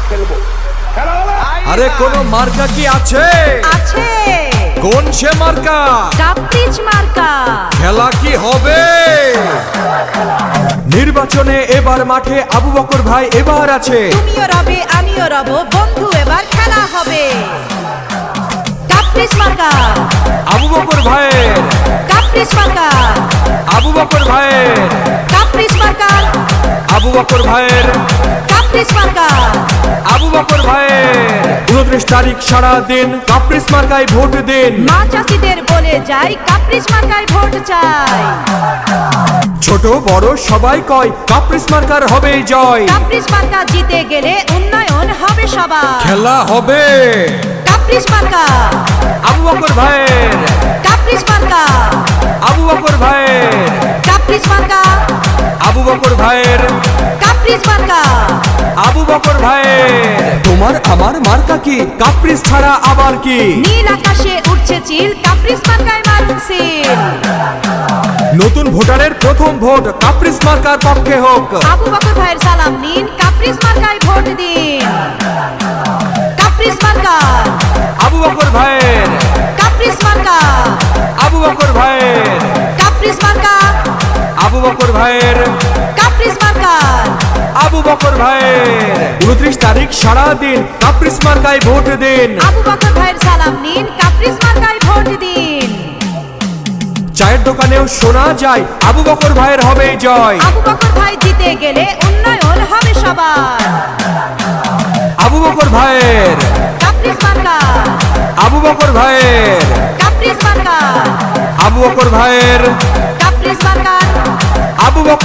খেলবো। আরে কোন মার্কা কি আছে? আছে। কোন সে মার্কা? কাপ্রিজ মার্কা। খেলা কি হবে? নির্বাচনে এবার মাঠে আবু বকর ভাই এবার আছে। তুমিও রবে আমিও রব, বন্ধু এবার খেলা হবে। কাপ্রিজ মার্কা। আবু বকর ভাইয়ের। কাপ্রিজ মার্কা। আবু বকর ভাইয়ের। কাপ্রিজ মার্কা। আবু বকর ভাইয়ের। কাপ্রিজ মার্কা। আবু বকর ভাইয়ের। 29 তারিখ সারা দিন কাপ্রিজ মার্কায় ভোট দিন। মা চাষিদের বলে যাই কাপ্রিজ মার্কায় ভোট চাই। ছোট বড় সবাই কয় কাপ্রিজ মার্কার হবে জয়। কাপ্রিজ মার্কা জিতে গেলে উন্নয়ন হবে সবার। খেলা হবে কাপ্রিজ মার্কা। আবু বকর ভাইয়ের। কাপ্রিজ মার্কা। আবু বকর ভাইয়ের। কাপ্রিজ মার্কা। আবু বকর ভাইয়ের। কাপ্রিজ মার্কা। আবু বকর ভাইয়ের। তোমার আমার মার্কা কি? কাপ্রিজ ছাড়া আবার কি? নীল আকাশে উঠছে চিল, কাপ্রিজ মার্কায় মারুন সিল। নতুন ভোটারের প্রথম ভোট কাপ্রিজ মার্কার পক্ষে হোক। আবু বকর ভাইয়ের সালাম নিন, কাপ্রিজ মার্কায় ভোট দিন। কাপ্রিজ মার্কা। আবু বকর ভাইয়ের। কাপ্রিজ মার্কা। আবু বকর ভাইয়ের। কাপ্রিজ মার্কা। আবু বকর ভাইয়ের। কাপ্রিজ মার্কা। আবু বকর ভাইয়ের। 29 তারিখ সারা দিন কাপ্রিজ মার্কায় ভোট দিন। আবু বকর ভাইয়ের সালাম নিন, কাপ্রিজ মার্কায় ভোট দিন। চায়ের দোকানেও শোনা যায় আবু বকর ভাইয়ের হবে জয়। আবু বকর ভাই জিতে গেলে উন্নয়ন হবে সবার। আবু বকর ভাইয়ের। কাপ্রিজ মার্কা। আবু বকর ভাইয়ের। কাপ্রিজ মার্কা। আবু বকর ভাইয়ের। কাপ্রিজ মার্কা। আবু বকর